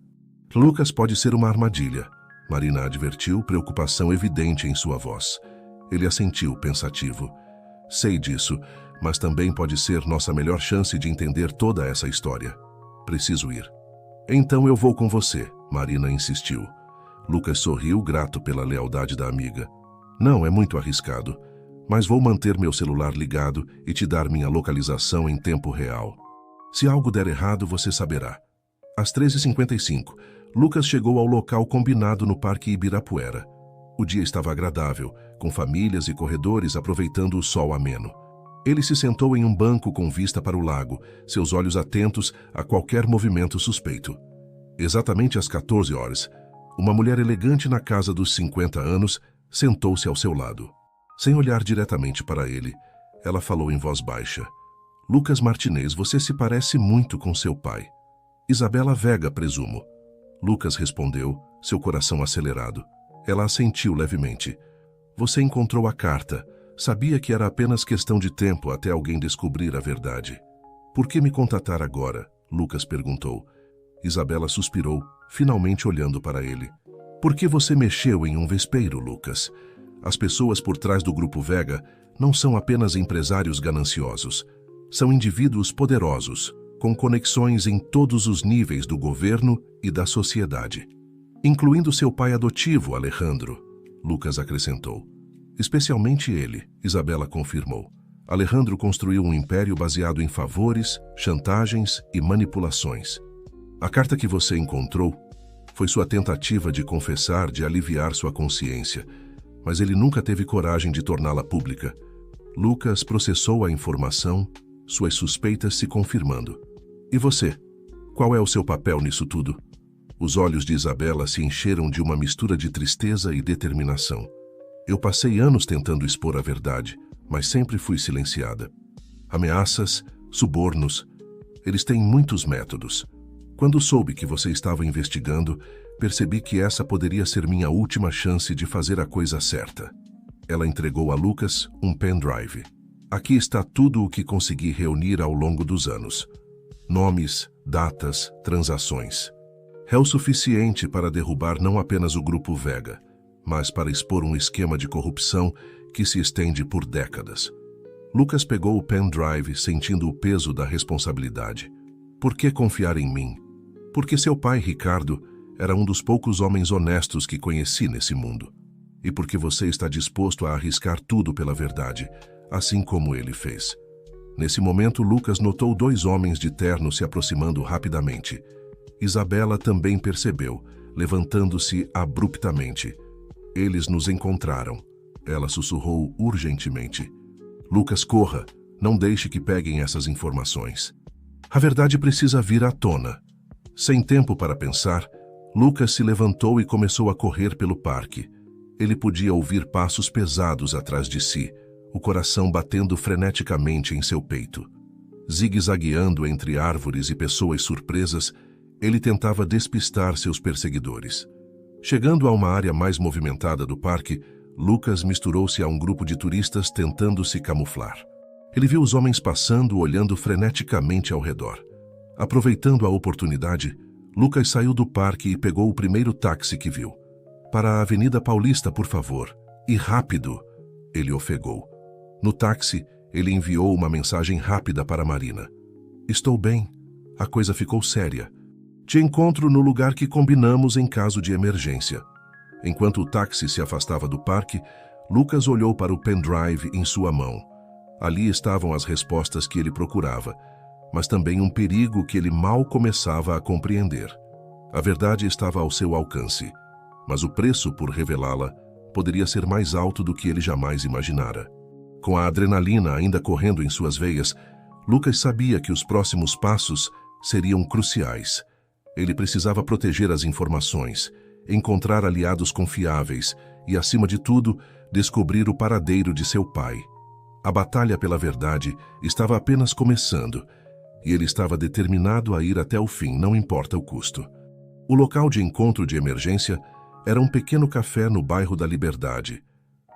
Lucas pode ser uma armadilha. Marina advertiu, preocupação evidente em sua voz. Ele assentiu, pensativo. Sei disso, mas também pode ser nossa melhor chance de entender toda essa história. Preciso ir. Então eu vou com você, Marina insistiu. Lucas sorriu, grato pela lealdade da amiga. Não, é muito arriscado, mas vou manter meu celular ligado e te dar minha localização em tempo real. Se algo der errado, você saberá. Às 13h55, Lucas chegou ao local combinado no Parque Ibirapuera. O dia estava agradável, com famílias e corredores aproveitando o sol ameno. Ele se sentou em um banco com vista para o lago, seus olhos atentos a qualquer movimento suspeito. Exatamente às 14 horas, uma mulher elegante na casa dos 50 anos sentou-se ao seu lado. Sem olhar diretamente para ele, ela falou em voz baixa. Lucas Martinez, você se parece muito com seu pai. Isabela Vega, presumo. Lucas respondeu, seu coração acelerado. Ela assentiu levemente. Você encontrou a carta. Sabia que era apenas questão de tempo até alguém descobrir a verdade. Por que me contatar agora? Lucas perguntou. Isabela suspirou, finalmente olhando para ele. Por que você mexeu em um vespeiro, Lucas? As pessoas por trás do Grupo Vega não são apenas empresários gananciosos. São indivíduos poderosos, com conexões em todos os níveis do governo e da sociedade. Incluindo seu pai adotivo, Alejandro, Lucas acrescentou. Especialmente ele, Isabela confirmou. Alejandro construiu um império baseado em favores, chantagens e manipulações. A carta que você encontrou foi sua tentativa de confessar, de aliviar sua consciência, mas ele nunca teve coragem de torná-la pública. Lucas processou a informação, suas suspeitas se confirmando. E você? Qual é o seu papel nisso tudo? Os olhos de Isabela se encheram de uma mistura de tristeza e determinação. Eu passei anos tentando expor a verdade, mas sempre fui silenciada. Ameaças, subornos, eles têm muitos métodos. Quando soube que você estava investigando, percebi que essa poderia ser minha última chance de fazer a coisa certa. Ela entregou a Lucas um pendrive. Aqui está tudo o que consegui reunir ao longo dos anos. Nomes, datas, transações. É o suficiente para derrubar não apenas o Grupo Vega, mas para expor um esquema de corrupção que se estende por décadas. Lucas pegou o pendrive sentindo o peso da responsabilidade. Por que confiar em mim? Porque seu pai, Ricardo, era um dos poucos homens honestos que conheci nesse mundo. E porque você está disposto a arriscar tudo pela verdade, assim como ele fez. Nesse momento, Lucas notou 2 homens de terno se aproximando rapidamente. Isabela também percebeu, levantando-se abruptamente. Eles nos encontraram. Ela sussurrou urgentemente. Lucas, corra. Não deixe que peguem essas informações. A verdade precisa vir à tona. Sem tempo para pensar, Lucas se levantou e começou a correr pelo parque. Ele podia ouvir passos pesados atrás de si, o coração batendo freneticamente em seu peito. Zigue-zagueando entre árvores e pessoas surpresas, ele tentava despistar seus perseguidores. Chegando a uma área mais movimentada do parque, Lucas misturou-se a um grupo de turistas tentando se camuflar. Ele viu os homens passando, olhando freneticamente ao redor. Aproveitando a oportunidade, Lucas saiu do parque e pegou o primeiro táxi que viu. Para a Avenida Paulista, por favor. E rápido, ele ofegou. No táxi, ele enviou uma mensagem rápida para Marina. Estou bem. A coisa ficou séria. Te encontro no lugar que combinamos em caso de emergência. Enquanto o táxi se afastava do parque, Lucas olhou para o pendrive em sua mão. Ali estavam as respostas que ele procurava, mas também um perigo que ele mal começava a compreender. A verdade estava ao seu alcance, mas o preço por revelá-la poderia ser mais alto do que ele jamais imaginara. Com a adrenalina ainda correndo em suas veias, Lucas sabia que os próximos passos seriam cruciais. Ele precisava proteger as informações, encontrar aliados confiáveis e, acima de tudo, descobrir o paradeiro de seu pai. A batalha pela verdade estava apenas começando, e ele estava determinado a ir até o fim, não importa o custo. O local de encontro de emergência era um pequeno café no bairro da Liberdade,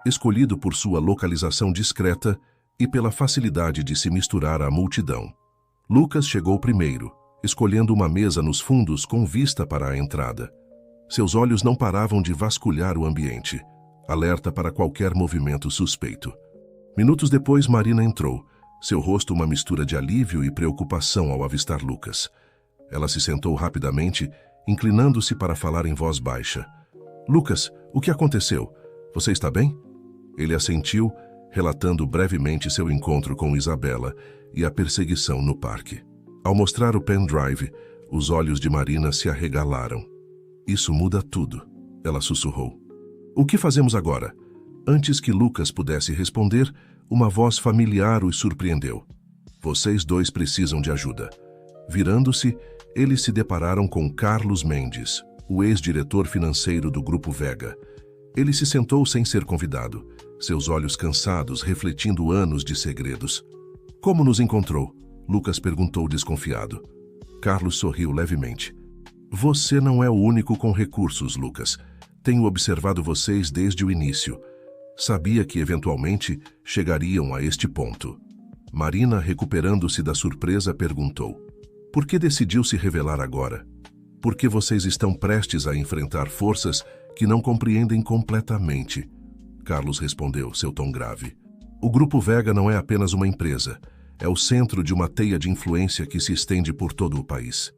escolhido por sua localização discreta e pela facilidade de se misturar à multidão. Lucas chegou primeiro, escolhendo uma mesa nos fundos com vista para a entrada. Seus olhos não paravam de vasculhar o ambiente, alerta para qualquer movimento suspeito. Minutos depois, Marina entrou, seu rosto uma mistura de alívio e preocupação ao avistar Lucas. Ela se sentou rapidamente, inclinando-se para falar em voz baixa. "Lucas, o que aconteceu? Você está bem?" Ele assentiu, relatando brevemente seu encontro com Isabela e a perseguição no parque. Ao mostrar o pendrive, os olhos de Marina se arregalaram. "Isso muda tudo", ela sussurrou. "O que fazemos agora?" Antes que Lucas pudesse responder, uma voz familiar os surpreendeu. "Vocês dois precisam de ajuda." Virando-se, eles se depararam com Carlos Mendes, o ex-diretor financeiro do Grupo Vega. Ele se sentou sem ser convidado, seus olhos cansados refletindo anos de segredos. "Como nos encontrou?" Lucas perguntou desconfiado. Carlos sorriu levemente. "Você não é o único com recursos, Lucas. Tenho observado vocês desde o início. Sabia que eventualmente chegariam a este ponto." Marina, recuperando-se da surpresa, perguntou: "Por que decidiu se revelar agora? Porque vocês estão prestes a enfrentar forças que não compreendem completamente." Carlos respondeu, seu tom grave. "O Grupo Vega não é apenas uma empresa. É o centro de uma teia de influência que se estende por todo o país."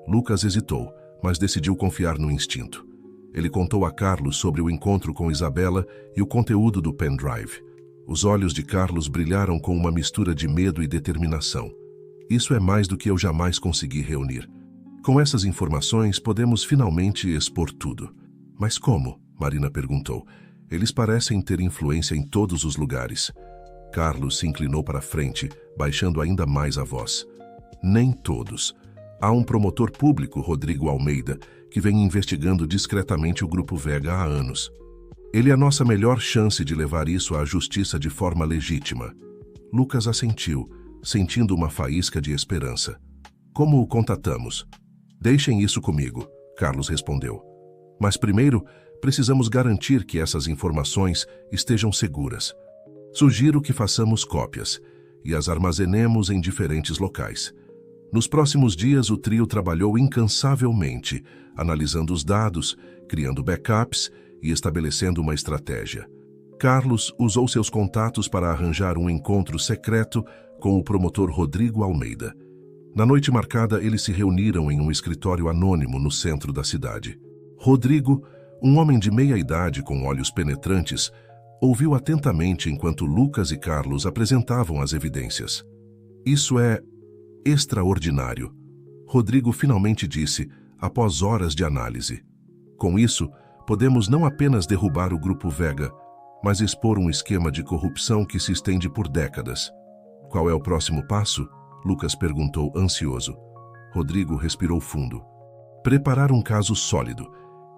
Lucas hesitou, mas decidiu confiar no instinto. Ele contou a Carlos sobre o encontro com Isabela e o conteúdo do pendrive. Os olhos de Carlos brilharam com uma mistura de medo e determinação. "Isso é mais do que eu jamais consegui reunir. Com essas informações, podemos finalmente expor tudo." "Mas como?" Marina perguntou. "Eles parecem ter influência em todos os lugares." Carlos se inclinou para frente, baixando ainda mais a voz. "Nem todos. Há um promotor público, Rodrigo Almeida, que vem investigando discretamente o Grupo Vega há anos. Ele é a nossa melhor chance de levar isso à justiça de forma legítima." Lucas assentiu, sentindo uma faísca de esperança. "Como o contatamos?" "Deixem isso comigo", Carlos respondeu. "Mas primeiro, precisamos garantir que essas informações estejam seguras. Sugiro que façamos cópias e as armazenemos em diferentes locais." Nos próximos dias, o trio trabalhou incansavelmente, analisando os dados, criando backups e estabelecendo uma estratégia. Carlos usou seus contatos para arranjar um encontro secreto com o promotor Rodrigo Almeida. Na noite marcada, eles se reuniram em um escritório anônimo no centro da cidade. Rodrigo, um homem de meia idade com olhos penetrantes, ouviu atentamente enquanto Lucas e Carlos apresentavam as evidências. "Isso é extraordinário", Rodrigo finalmente disse, após horas de análise. "Com isso, podemos não apenas derrubar o Grupo Vega, mas expor um esquema de corrupção que se estende por décadas." "Qual é o próximo passo?" Lucas perguntou ansioso. Rodrigo respirou fundo. "Preparar um caso sólido.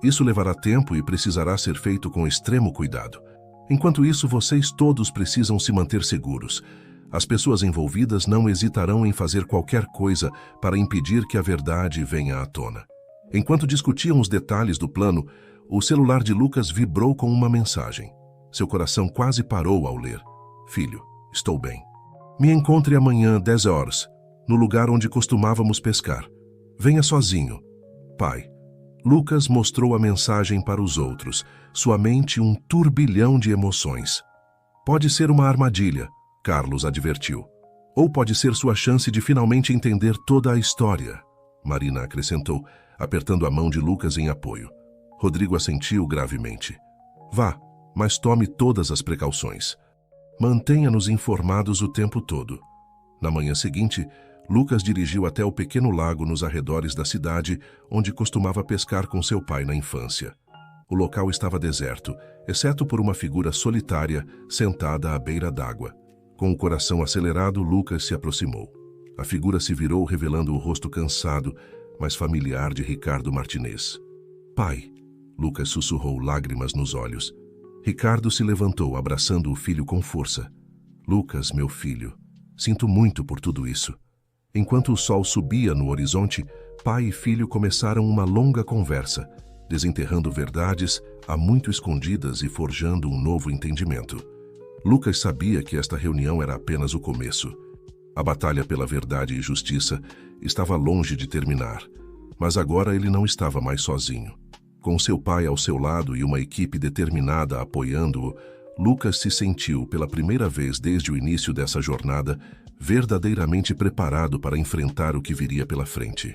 Isso levará tempo e precisará ser feito com extremo cuidado. Enquanto isso, vocês todos precisam se manter seguros. As pessoas envolvidas não hesitarão em fazer qualquer coisa para impedir que a verdade venha à tona." Enquanto discutiam os detalhes do plano, o celular de Lucas vibrou com uma mensagem. Seu coração quase parou ao ler. "Filho, estou bem. Me encontre amanhã, 10 horas, no lugar onde costumávamos pescar. Venha sozinho. Pai." Lucas mostrou a mensagem para os outros, sua mente um turbilhão de emoções. "Pode ser uma armadilha", Carlos advertiu. "Ou pode ser sua chance de finalmente entender toda a história", Marina acrescentou, apertando a mão de Lucas em apoio. Rodrigo assentiu gravemente. "Vá, mas tome todas as precauções. Mantenha-nos informados o tempo todo. Na manhã seguinte, Lucas dirigiu até o pequeno lago nos arredores da cidade, onde costumava pescar com seu pai na infância. O local estava deserto, exceto por uma figura solitária sentada à beira d'água. Com o coração acelerado, Lucas se aproximou. A figura se virou, revelando o rosto cansado, mas familiar de Ricardo Martinez. "Pai", Lucas sussurrou, lágrimas nos olhos. Ricardo se levantou, abraçando o filho com força. "Lucas, meu filho, sinto muito por tudo isso." Enquanto o sol subia no horizonte, pai e filho começaram uma longa conversa, desenterrando verdades há muito escondidas e forjando um novo entendimento. Lucas sabia que esta reunião era apenas o começo. A batalha pela verdade e justiça estava longe de terminar, mas agora ele não estava mais sozinho. Com seu pai ao seu lado e uma equipe determinada apoiando-o, Lucas se sentiu, pela primeira vez desde o início dessa jornada, verdadeiramente preparado para enfrentar o que viria pela frente.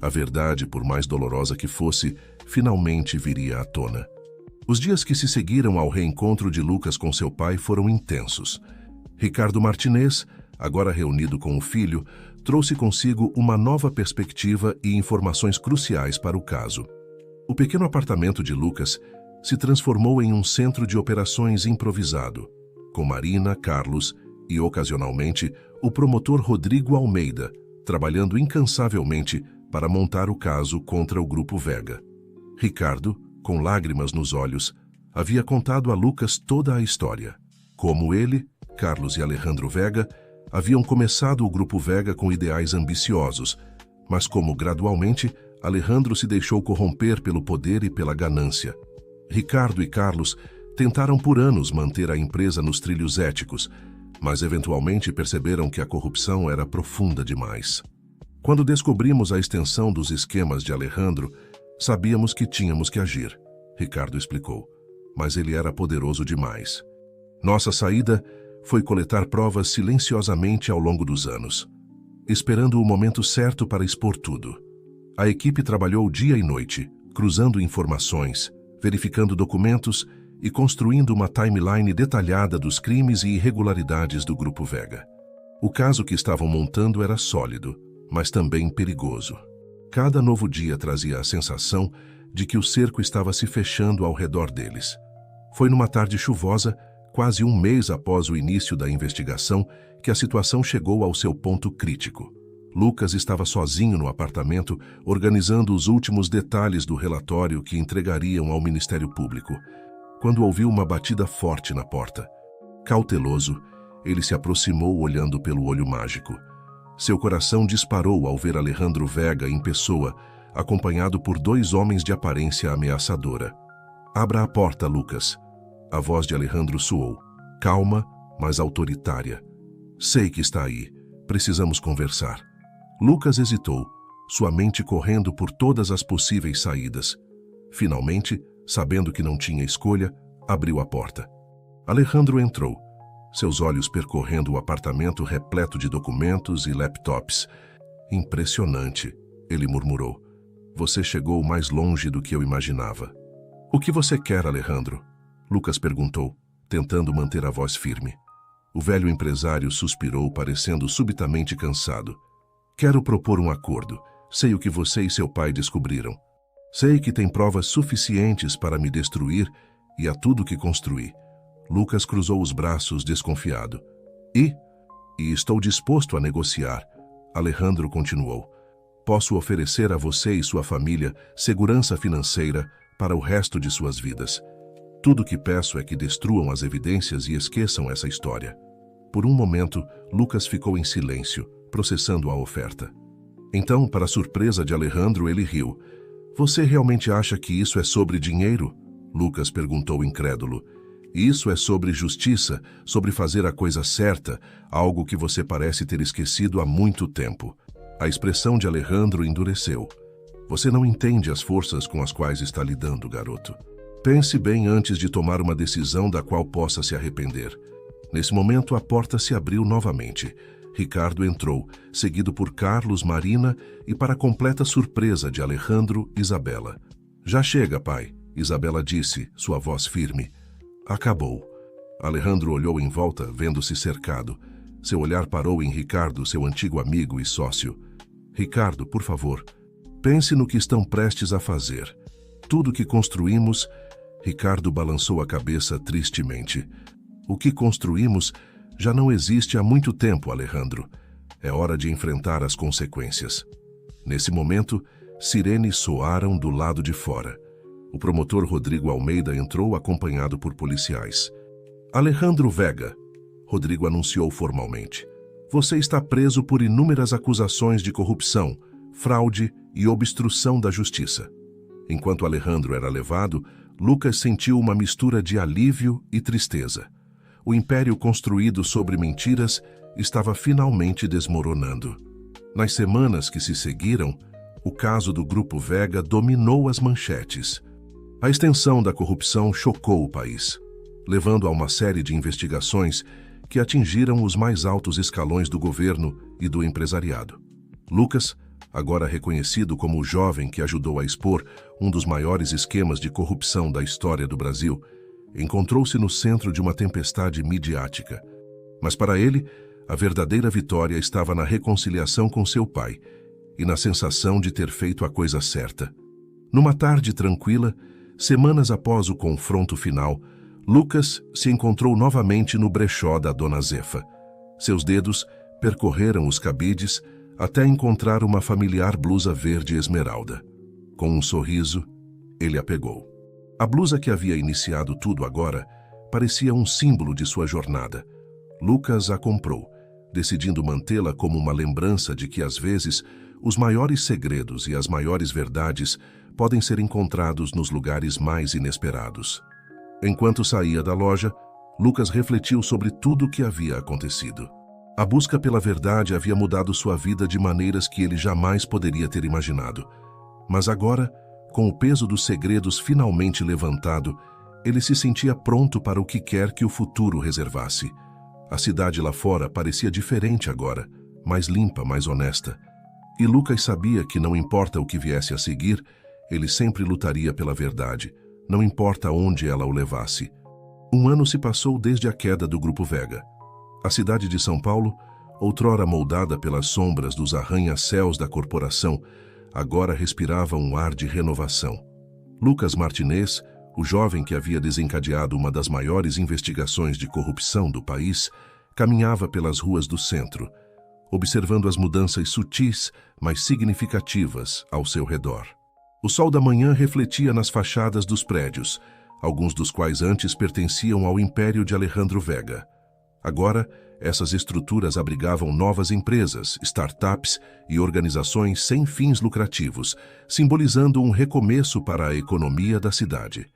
A verdade, por mais dolorosa que fosse, finalmente viria à tona. Os dias que se seguiram ao reencontro de Lucas com seu pai foram intensos. Ricardo Martinez, agora reunido com o filho, trouxe consigo uma nova perspectiva e informações cruciais para o caso. O pequeno apartamento de Lucas se transformou em um centro de operações improvisado, com Marina, Carlos e, ocasionalmente, o promotor Rodrigo Almeida, trabalhando incansavelmente para montar o caso contra o Grupo Vega. Ricardo, com lágrimas nos olhos, havia contado a Lucas toda a história. Como ele, Carlos e Alejandro Vega haviam começado o Grupo Vega com ideais ambiciosos, mas como gradualmente Alejandro se deixou corromper pelo poder e pela ganância. Ricardo e Carlos tentaram por anos manter a empresa nos trilhos éticos, mas eventualmente perceberam que a corrupção era profunda demais. Quando descobrimos a extensão dos esquemas de Alejandro, sabíamos que tínhamos que agir, Ricardo explicou, mas ele era poderoso demais. Nossa saída foi coletar provas silenciosamente ao longo dos anos, esperando o momento certo para expor tudo. A equipe trabalhou dia e noite, cruzando informações, verificando documentos e construindo uma timeline detalhada dos crimes e irregularidades do Grupo Vega. O caso que estavam montando era sólido, mas também perigoso. Cada novo dia trazia a sensação de que o cerco estava se fechando ao redor deles. Foi numa tarde chuvosa, quase um mês após o início da investigação, que a situação chegou ao seu ponto crítico. Lucas estava sozinho no apartamento, organizando os últimos detalhes do relatório que entregariam ao Ministério Público, quando ouviu uma batida forte na porta. Cauteloso, ele se aproximou olhando pelo olho mágico. Seu coração disparou ao ver Alejandro Vega em pessoa, acompanhado por 2 homens de aparência ameaçadora. "Abra a porta, Lucas." A voz de Alejandro soou, calma, mas autoritária. "Sei que está aí. Precisamos conversar." Lucas hesitou, sua mente correndo por todas as possíveis saídas. Finalmente, sabendo que não tinha escolha, abriu a porta. Alejandro entrou, seus olhos percorrendo o apartamento repleto de documentos e laptops. "Impressionante", ele murmurou. "Você chegou mais longe do que eu imaginava." "O que você quer, Alejandro?" Lucas perguntou, tentando manter a voz firme. O velho empresário suspirou, parecendo subitamente cansado. "Quero propor um acordo. Sei o que você e seu pai descobriram. Sei que tem provas suficientes para me destruir e a tudo que construí." Lucas cruzou os braços, desconfiado. E estou disposto a negociar." Alejandro continuou. "Posso oferecer a você e sua família segurança financeira para o resto de suas vidas. Tudo que peço é que destruam as evidências e esqueçam essa história." Por um momento, Lucas ficou em silêncio, processando a oferta. Então, para surpresa de Alejandro, ele riu. "Você realmente acha que isso é sobre dinheiro?" Lucas perguntou incrédulo. "Isso é sobre justiça, sobre fazer a coisa certa, algo que você parece ter esquecido há muito tempo." A expressão de Alejandro endureceu. "Você não entende as forças com as quais está lidando, garoto. Pense bem antes de tomar uma decisão da qual possa se arrepender." Nesse momento, a porta se abriu novamente. Ricardo entrou, seguido por Carlos, Marina e, para completa surpresa de Alejandro, Isabela. "Já chega, pai", Isabela disse, sua voz firme. Acabou. Alejandro olhou em volta, vendo-se cercado. Seu olhar parou em Ricardo, seu antigo amigo e sócio. Ricardo, por favor, pense no que estão prestes a fazer. Tudo que construímos... Ricardo balançou a cabeça tristemente. O que construímos já não existe há muito tempo, Alejandro. É hora de enfrentar as consequências. Nesse momento, sirenes soaram do lado de fora. O promotor Rodrigo Almeida entrou acompanhado por policiais. Alejandro Vega, Rodrigo anunciou formalmente. Você está preso por inúmeras acusações de corrupção, fraude e obstrução da justiça. Enquanto Alejandro era levado, Lucas sentiu uma mistura de alívio e tristeza. O império construído sobre mentiras estava finalmente desmoronando. Nas semanas que se seguiram, o caso do Grupo Vega dominou as manchetes. A extensão da corrupção chocou o país, levando a uma série de investigações que atingiram os mais altos escalões do governo e do empresariado. Lucas, agora reconhecido como o jovem que ajudou a expor um dos maiores esquemas de corrupção da história do Brasil, encontrou-se no centro de uma tempestade midiática. Mas para ele, a verdadeira vitória estava na reconciliação com seu pai e na sensação de ter feito a coisa certa. Numa tarde tranquila, semanas após o confronto final, Lucas se encontrou novamente no brechó da Dona Zefa. Seus dedos percorreram os cabides até encontrar uma familiar blusa verde esmeralda. Com um sorriso, ele a pegou. A blusa que havia iniciado tudo agora parecia um símbolo de sua jornada. Lucas a comprou, decidindo mantê-la como uma lembrança de que, às vezes, os maiores segredos e as maiores verdades podem ser encontrados nos lugares mais inesperados. Enquanto saía da loja, Lucas refletiu sobre tudo o que havia acontecido. A busca pela verdade havia mudado sua vida de maneiras que ele jamais poderia ter imaginado. Mas agora, com o peso dos segredos finalmente levantado, ele se sentia pronto para o que quer que o futuro reservasse. A cidade lá fora parecia diferente agora, mais limpa, mais honesta. E Lucas sabia que não importa o que viesse a seguir, ele sempre lutaria pela verdade, não importa onde ela o levasse. Um ano se passou desde a queda do Grupo Vega. A cidade de São Paulo, outrora moldada pelas sombras dos arranha-céus da corporação, agora respirava um ar de renovação. Lucas Martinez, o jovem que havia desencadeado uma das maiores investigações de corrupção do país, caminhava pelas ruas do centro, observando as mudanças sutis, mas significativas ao seu redor. O sol da manhã refletia nas fachadas dos prédios, alguns dos quais antes pertenciam ao império de Alejandro Vega. Agora, essas estruturas abrigavam novas empresas, startups e organizações sem fins lucrativos, simbolizando um recomeço para a economia da cidade.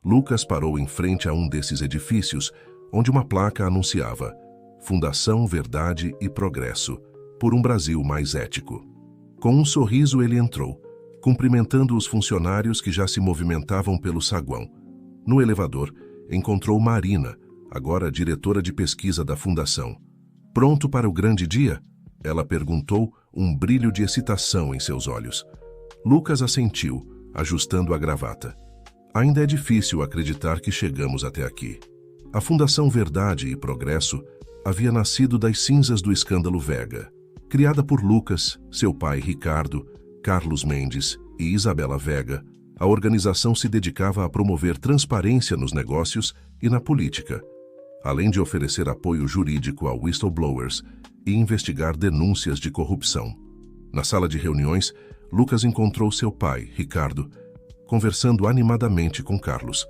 Lucas parou em frente a um desses edifícios, onde uma placa anunciava Fundação Verdade e Progresso, por um Brasil mais ético. Com um sorriso ele entrou, cumprimentando os funcionários que já se movimentavam pelo saguão. No elevador, encontrou Marina, agora diretora de pesquisa da fundação. Pronto para o grande dia? Ela perguntou, um brilho de excitação em seus olhos. Lucas assentiu, ajustando a gravata. Ainda é difícil acreditar que chegamos até aqui. A Fundação Verdade e Progresso havia nascido das cinzas do escândalo Vega. Criada por Lucas, seu pai Ricardo, Carlos Mendes e Isabela Vega, a organização se dedicava a promover transparência nos negócios e na política, além de oferecer apoio jurídico a whistleblowers e investigar denúncias de corrupção. Na sala de reuniões, Lucas encontrou seu pai, Ricardo, conversando animadamente com Carlos.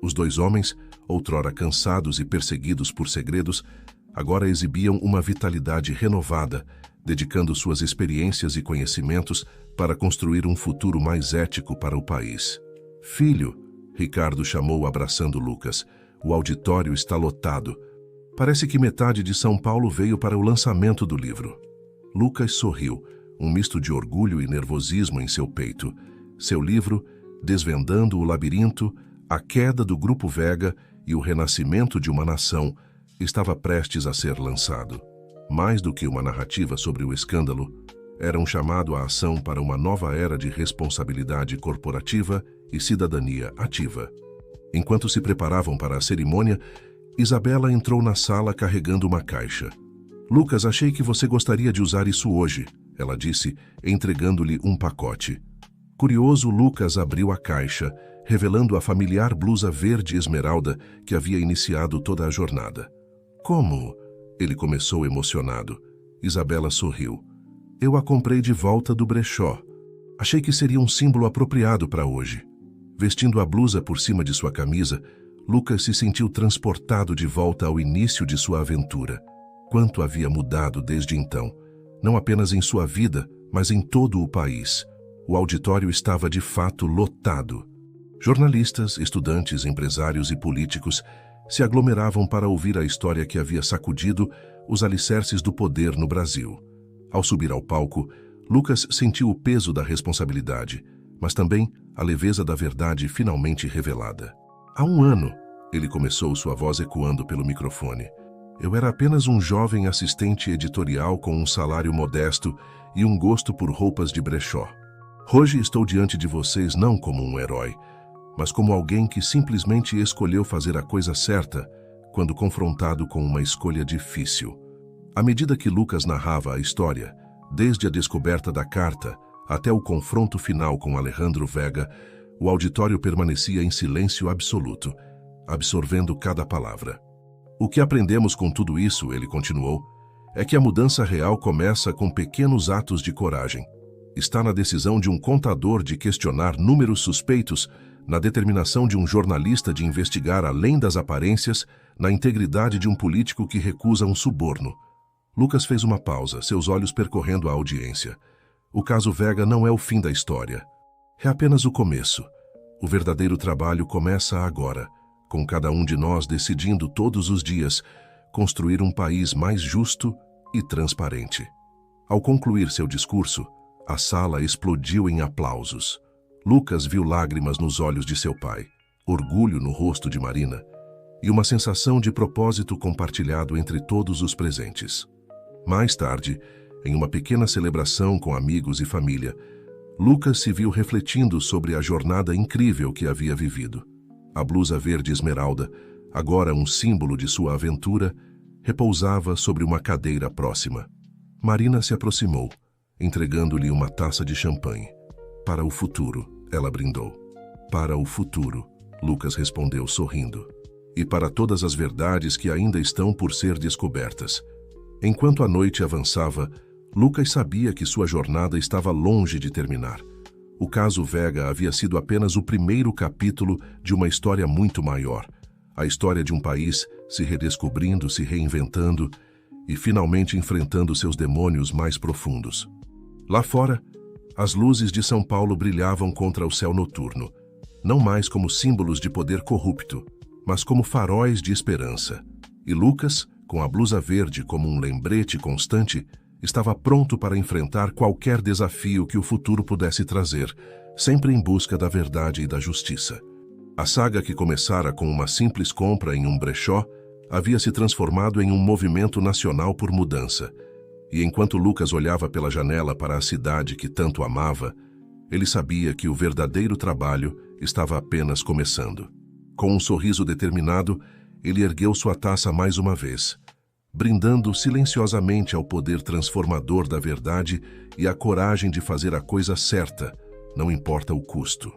Os dois homens, outrora cansados e perseguidos por segredos, agora exibiam uma vitalidade renovada, dedicando suas experiências e conhecimentos para construir um futuro mais ético para o país. Filho, Ricardo chamou abraçando Lucas. O auditório está lotado. Parece que metade de São Paulo veio para o lançamento do livro. Lucas sorriu, um misto de orgulho e nervosismo em seu peito. Seu livro, Desvendando o Labirinto, a Queda do Grupo Vega e o Renascimento de uma Nação, estava prestes a ser lançado. Mais do que uma narrativa sobre o escândalo, era um chamado à ação para uma nova era de responsabilidade corporativa e cidadania ativa. Enquanto se preparavam para a cerimônia, Isabela entrou na sala carregando uma caixa. Lucas, achei que você gostaria de usar isso hoje, ela disse, entregando-lhe um pacote. Curioso, Lucas abriu a caixa, revelando a familiar blusa verde esmeralda que havia iniciado toda a jornada. Como? Ele começou emocionado. Isabela sorriu. Eu a comprei de volta do brechó. Achei que seria um símbolo apropriado para hoje. Vestindo a blusa por cima de sua camisa, Lucas se sentiu transportado de volta ao início de sua aventura. Quanto havia mudado desde então, não apenas em sua vida, mas em todo o país. O auditório estava de fato lotado. Jornalistas, estudantes, empresários e políticos se aglomeravam para ouvir a história que havia sacudido os alicerces do poder no Brasil. Ao subir ao palco, Lucas sentiu o peso da responsabilidade, mas também a leveza da verdade finalmente revelada. Há um ano, ele começou, sua voz ecoando pelo microfone. Eu era apenas um jovem assistente editorial com um salário modesto e um gosto por roupas de brechó. Hoje estou diante de vocês não como um herói, mas como alguém que simplesmente escolheu fazer a coisa certa quando confrontado com uma escolha difícil. À medida que Lucas narrava a história, desde a descoberta da carta até o confronto final com Alejandro Vega, o auditório permanecia em silêncio absoluto, absorvendo cada palavra. O que aprendemos com tudo isso, ele continuou, é que a mudança real começa com pequenos atos de coragem. Está na decisão de um contador de questionar números suspeitos, na determinação de um jornalista de investigar além das aparências, na integridade de um político que recusa um suborno. Lucas fez uma pausa, seus olhos percorrendo a audiência. O caso Vega não é o fim da história. É apenas o começo. O verdadeiro trabalho começa agora, com cada um de nós decidindo todos os dias construir um país mais justo e transparente. Ao concluir seu discurso, a sala explodiu em aplausos. Lucas viu lágrimas nos olhos de seu pai, orgulho no rosto de Marina e uma sensação de propósito compartilhado entre todos os presentes. Mais tarde, em uma pequena celebração com amigos e família, Lucas se viu refletindo sobre a jornada incrível que havia vivido. A blusa verde esmeralda, agora um símbolo de sua aventura, repousava sobre uma cadeira próxima. Marina se aproximou, entregando-lhe uma taça de champanhe. Para o futuro, ela brindou. Para o futuro, Lucas respondeu sorrindo. E para todas as verdades que ainda estão por ser descobertas. Enquanto a noite avançava, Lucas sabia que sua jornada estava longe de terminar. O caso Vega havia sido apenas o primeiro capítulo de uma história muito maior. A história de um país se redescobrindo, se reinventando e finalmente enfrentando seus demônios mais profundos. Lá fora, as luzes de São Paulo brilhavam contra o céu noturno, não mais como símbolos de poder corrupto, mas como faróis de esperança. E Lucas, com a blusa verde como um lembrete constante, estava pronto para enfrentar qualquer desafio que o futuro pudesse trazer, sempre em busca da verdade e da justiça. A saga, que começara com uma simples compra em um brechó, havia se transformado em um movimento nacional por mudança. E enquanto Lucas olhava pela janela para a cidade que tanto amava, ele sabia que o verdadeiro trabalho estava apenas começando. Com um sorriso determinado, ele ergueu sua taça mais uma vez, brindando silenciosamente ao poder transformador da verdade e à coragem de fazer a coisa certa, não importa o custo.